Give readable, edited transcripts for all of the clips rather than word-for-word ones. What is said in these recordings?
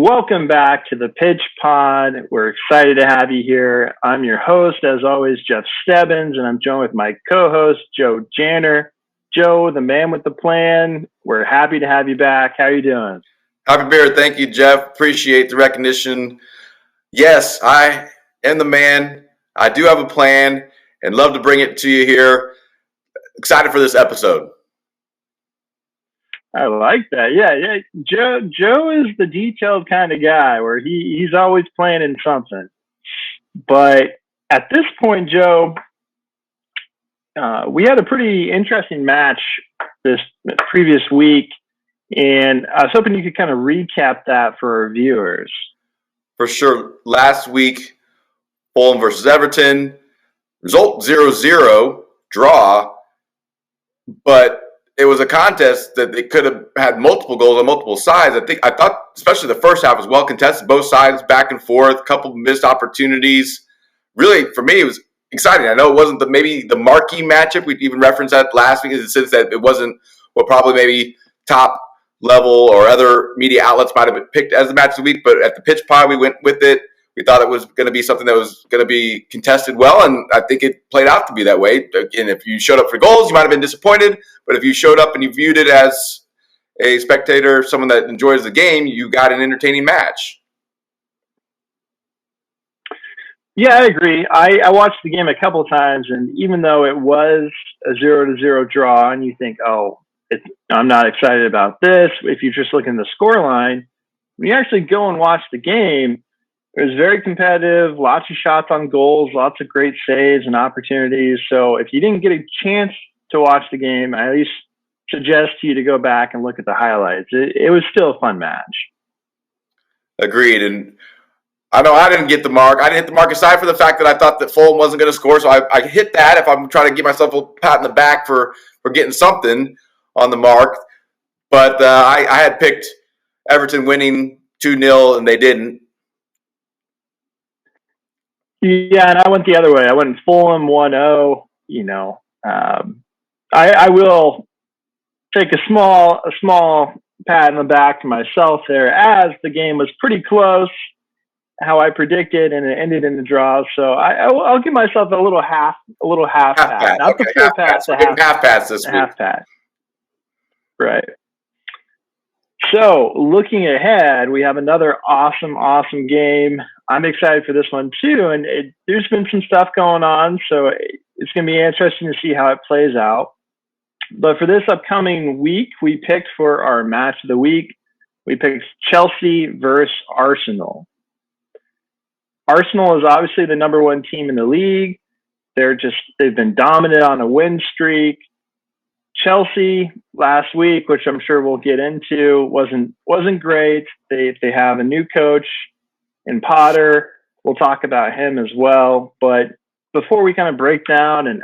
Welcome back to the Pitch Pod. We're excited to have you here. I'm your host, as always, Jeff Stebbins, and I'm joined with my co-host, Joe Janner. Joe, the man with the plan, we're happy to have you back. How are you doing? Happy Bear, thank you, Jeff. Appreciate the recognition. Yes, I am the man. I do have a plan and love to bring it to you here. Excited for this episode. I like that. Yeah. Joe is the detailed kind of guy where he's always planning something. But at this point, Joe, we had a pretty interesting match this previous week, and I was hoping you could kind of recap that for our viewers. For sure. Last week, Fulham versus Everton, result 0-0, draw, but it was a contest that they could have had multiple goals on multiple sides. I thought, especially the first half was well contested, both sides back and forth, a couple of missed opportunities. Really, for me, it was exciting. I know it wasn't maybe the marquee matchup. We even referenced that last week in the sense that it wasn't what probably maybe top level or other media outlets might have picked as the match of the week. But at the Pitch Pod, we went with it. We thought it was going to be something that was going to be contested well, and I think it played out to be that way. Again, if you showed up for goals, you might have been disappointed. But if you showed up and you viewed it as a spectator, someone that enjoys the game, you got an entertaining match. Yeah, I agree. I watched the game a couple of times, and even though it was a 0-0 draw, and you think, I'm not excited about this, if you just look in the scoreline, when you actually go and watch the game, it was very competitive, lots of shots on goals, lots of great saves and opportunities. So if you didn't get a chance to watch the game, I at least suggest to you to go back and look at the highlights. It was still a fun match. Agreed. And I know I didn't get the mark. I didn't hit the mark aside for the fact that I thought that Fulham wasn't going to score. So I hit that if I'm trying to give myself a pat in the back for getting something on the mark. But I had picked Everton winning 2-0, and they didn't. Yeah, and I went the other way. I went Fulham 1-0. I will take a small pat in the back to myself there, as the game was pretty close, how I predicted, and it ended in the draw. So I'll give myself a little half pat, not the full pat, the half pass this week. Half pat. Right. So looking ahead, we have another awesome game. I'm excited for this one too, and there's been some stuff going on, so it's going to be interesting to see how it plays out. But for this upcoming week, we picked for our match of the week, we picked Chelsea versus Arsenal. Arsenal is obviously the number one team in the league. They've been dominant on a win streak. Chelsea last week, which I'm sure we'll get into, wasn't great. They have a new coach in Potter. We'll talk about him as well. But before we kind of break down and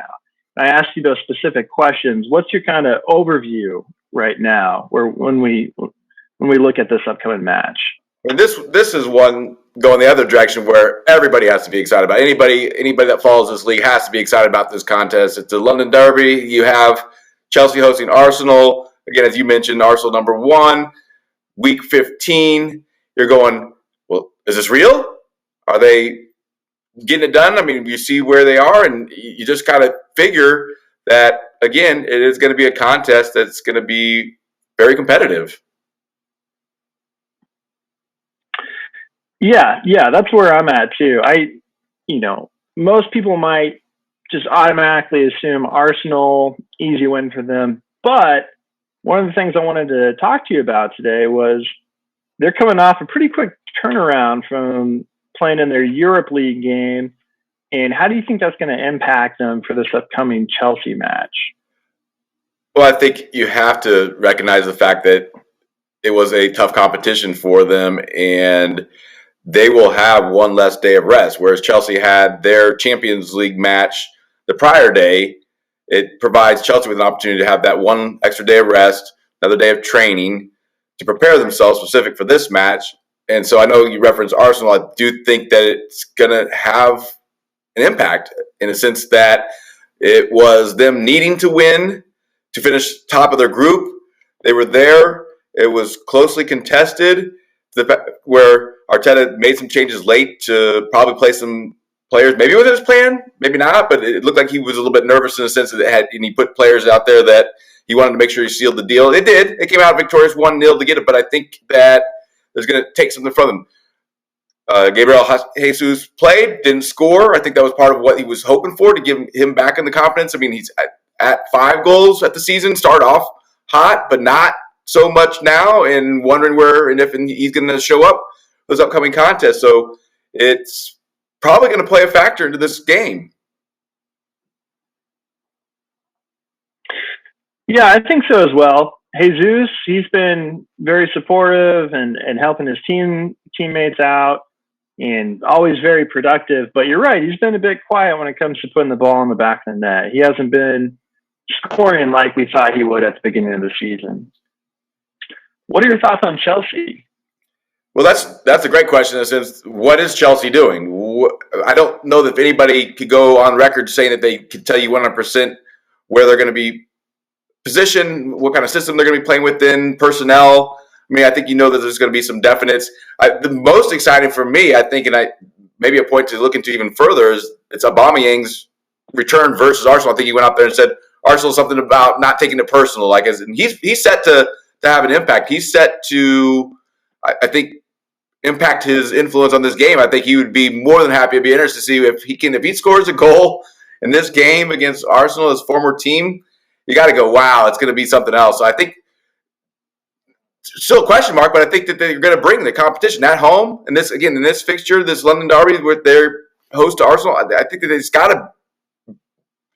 I ask you those specific questions, what's your kind of overview right now when we look at this upcoming match? And this is one going the other direction where everybody has to be excited about. Anybody that follows this league has to be excited about this contest. It's a London derby. You have Chelsea hosting Arsenal. Again, as you mentioned, Arsenal number 1, week 15. You're going, well, is this real? Are they getting it done? I mean, you see where they are, and you just kind of figure that, again, it is going to be a contest that's going to be very competitive. Yeah, that's where I'm at too. Most people might just automatically assume Arsenal, easy win for them. But one of the things I wanted to talk to you about today was they're coming off a pretty quick turnaround from playing in their Europe League game. And how do you think that's going to impact them for this upcoming Chelsea match? Well, I think you have to recognize the fact that it was a tough competition for them, and they will have one less day of rest, whereas Chelsea had their Champions League match the prior day. It provides Chelsea with an opportunity to have that one extra day of rest, another day of training to prepare themselves specific for this match. And so I know you referenced Arsenal. I do think that it's going to have an impact in a sense that it was them needing to win to finish top of their group. They were there. It was closely contested. where Arteta made some changes late to probably play some players. Maybe it was his plan, maybe not, but it looked like he was a little bit nervous in the sense that and he put players out there that he wanted to make sure he sealed the deal. It did. It came out victorious 1-0 to get it, but I think that there's going to take something from him. Gabriel Jesus played, didn't score. I think that was part of what he was hoping for, to give him back in the confidence. I mean, he's at 5 goals at the season, start off hot, but not so much now, and wondering where and if he's going to show up those upcoming contests. So it's probably going to play a factor into this game. Yeah, I think so as well. Jesus, he's been very supportive and helping his teammates out, and always very productive. But you're right, he's been a bit quiet when it comes to putting the ball in the back of the net. He hasn't been scoring like we thought he would at the beginning of the season. What are your thoughts on Chelsea? Well, that's a great question. In a sense, what is Chelsea doing? I don't know that anybody could go on record saying that they could tell you 100% where they're going to be positioned, what kind of system they're going to be playing within, personnel. I mean, I think that there's going to be some definites. The most exciting for me, I think, and maybe a point to look into even further, is it's Aubameyang's return versus Arsenal. I think he went out there and said Arsenal something about not taking it personal. And he's set to have an impact. He's set to, I think, impact his influence on this game. I think he would be more than happy to be interested to see if he scores a goal in this game against Arsenal, his former team. You got to go, wow, it's going to be something else. So I think still a question mark, but I think that they're going to bring the competition at home. And in this fixture, this London derby with their host to Arsenal, I think that they've got to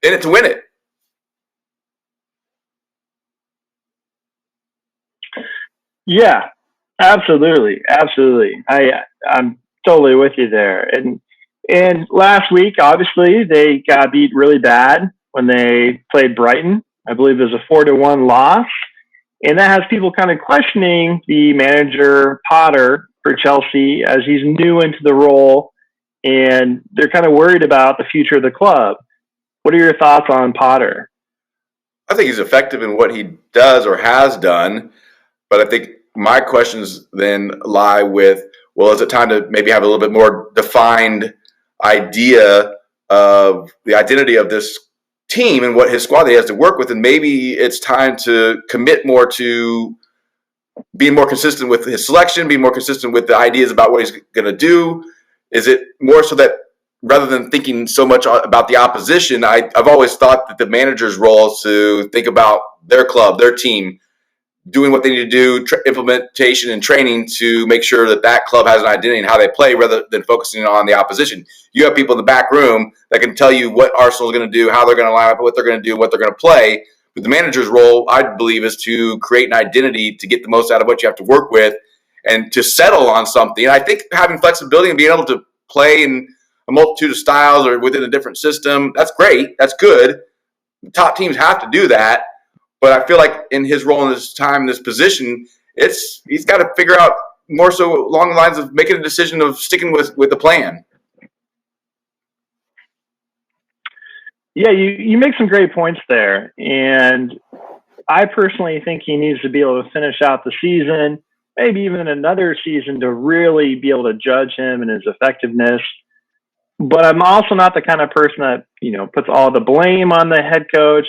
in it to win it. Yeah, absolutely. I'm totally with you there. And last week, obviously, they got beat really bad when they played Brighton. I believe it was a 4-1 loss. And that has people kind of questioning the manager, Potter, for Chelsea, as he's new into the role. And they're kind of worried about the future of the club. What are your thoughts on Potter? I think he's effective in what he does or has done. But I think my questions then lie with, well, is it time to maybe have a little bit more defined idea of the identity of this team and what his squad he has to work with, and maybe it's time to commit more to being more consistent with his selection, being more consistent with the ideas about what he's going to do? Is it more so that rather than thinking so much about the opposition, I've always thought that the manager's role is to think about their club, their team, doing what they need to do, implementation and training to make sure that club has an identity and how they play rather than focusing on the opposition. You have people in the back room that can tell you what Arsenal is going to do, how they're going to line up, what they're going to do, what they're going to play. But the manager's role, I believe, is to create an identity to get the most out of what you have to work with and to settle on something. And I think having flexibility and being able to play in a multitude of styles or within a different system, that's great. That's good. The top teams have to do that. But I feel like in his role in this time, in this position, he's got to figure out more so along the lines of making a decision of sticking with the plan. Yeah, you make some great points there. And I personally think he needs to be able to finish out the season, maybe even another season, to really be able to judge him and his effectiveness. But I'm also not the kind of person that, puts all the blame on the head coach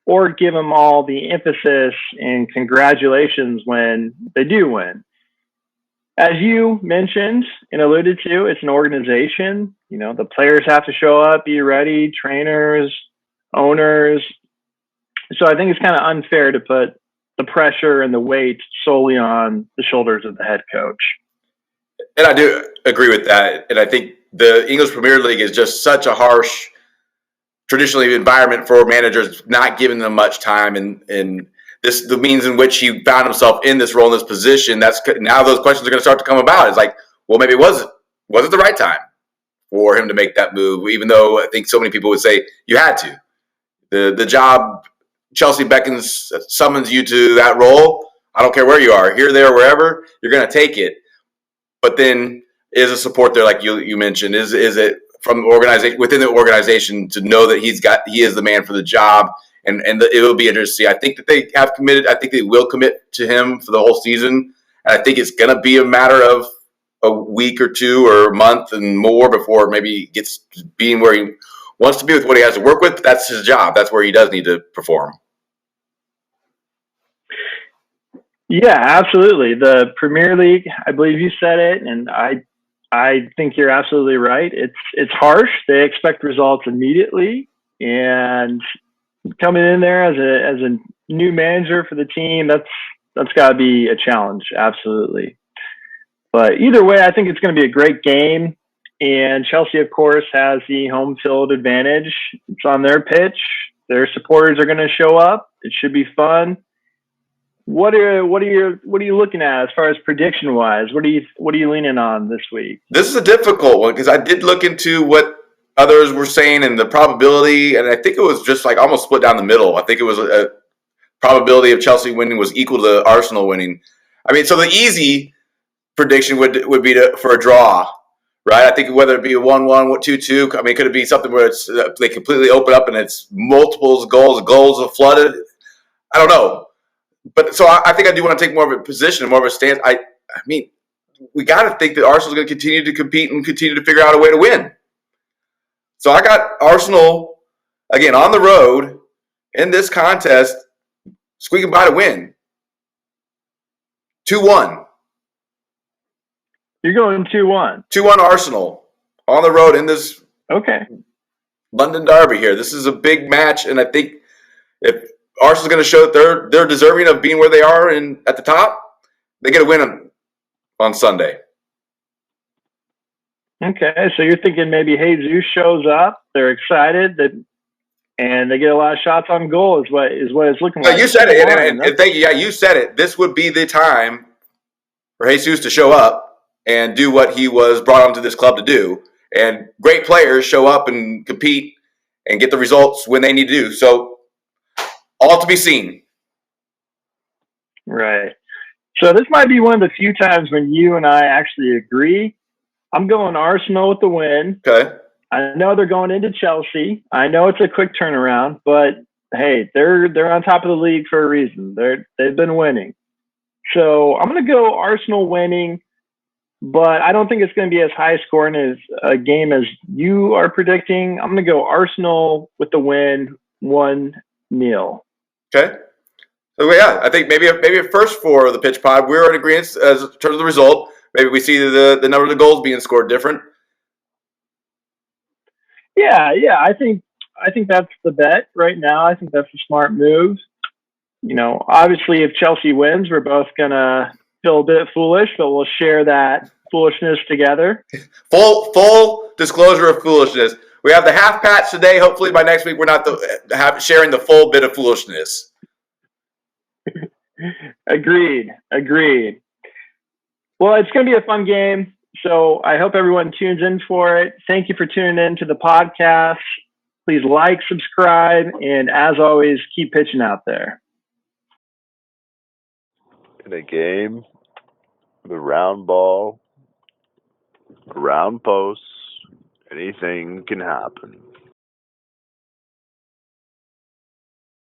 or give them all the emphasis and congratulations when they do win. As you mentioned and alluded to, it's an organization. The players have to show up, be ready, trainers, owners. So I think it's kind of unfair to put the pressure and the weight solely on the shoulders of the head coach. And I do agree with that. And I think the English Premier League is just such a harsh traditionally environment for managers, not giving them much time, and the means in which he found himself in this role, in this position. That's now those questions are going to start to come about. It's like, well, maybe was it the right time for him to make that move? Even though I think so many people would say you had to. The job Chelsea beckons, summons you to that role. I don't care where you are, here, there, wherever, you're going to take it. But then is a support there, like you mentioned? Is it from the organization, within the organization, to know that he is the man for the job, and it will be interesting. I think that they have committed. I think they will commit to him for the whole season, And I think it's going to be a matter of a week or two or a month and more before maybe he gets being where he wants to be with what he has to work with. But that's his job. That's where he does need to perform. Yeah, absolutely. The Premier League, I believe you said it, and I think you're absolutely right. It's harsh. They expect results immediately, and coming in there as a new manager for the team, that's got to be a challenge. Absolutely. But either way, I think it's going to be a great game. And Chelsea, of course, has the home field advantage. It's on their pitch. Their supporters are going to show up. It should be fun. What are you looking at as far as prediction wise? What are you leaning on this week? This is a difficult one because I did look into what others were saying and the probability, and I think it was just like almost split down the middle. I think it was a probability of Chelsea winning was equal to Arsenal winning. I mean, so the easy prediction would be for a draw, right? I think whether it be a 1-1, 2-2, I mean, could it be something where it's they completely open up and it's multiples goals are flooded? I don't know. But so I think I do want to take more of a position, more of a stance. I mean, we got to think that Arsenal's going to continue to compete and continue to figure out a way to win. So I got Arsenal, again, on the road in this contest, squeaking by to win. 2-1. You're going 2-1. 2-1 Arsenal on the road in this London derby here. This is a big match, and I think if Arsenal's going to show that they're deserving of being where they are and at the top, they get a win on Sunday. Okay, so you're thinking maybe Jesus shows up. They're excited and they get a lot of shots on goal. Is what it's looking like. You said it, and thank you. Yeah, you said it. This would be the time for Jesus to show up and do what he was brought onto this club to do. And great players show up and compete and get the results when they need to do. So all to be seen. Right. So this might be one of the few times when you and I actually agree. I'm going Arsenal with the win. Okay. I know they're going into Chelsea. I know it's a quick turnaround, but hey, they're on top of the league for a reason. They've been winning. So I'm going to go Arsenal winning, but I don't think it's going to be as high scoring as a game as you are predicting. I'm going to go Arsenal with the win, 1-0. Okay. So yeah, I think maybe a first for the Pitch Pod. We're in agreement as in terms of the result. Maybe we see the number of the goals being scored different. Yeah. I think that's the bet right now. I think that's a smart move. You know, obviously, if Chelsea wins, we're both gonna feel a bit foolish, but we'll share that foolishness together. Full disclosure of foolishness. We have the half patch today. Hopefully, by next week, we're not sharing the full bit of foolishness. Agreed. Well, it's going to be a fun game, so I hope everyone tunes in for it. Thank you for tuning in to the podcast. Please like, subscribe, and as always, keep pitching out there. In a game with a round ball, a round post, anything can happen.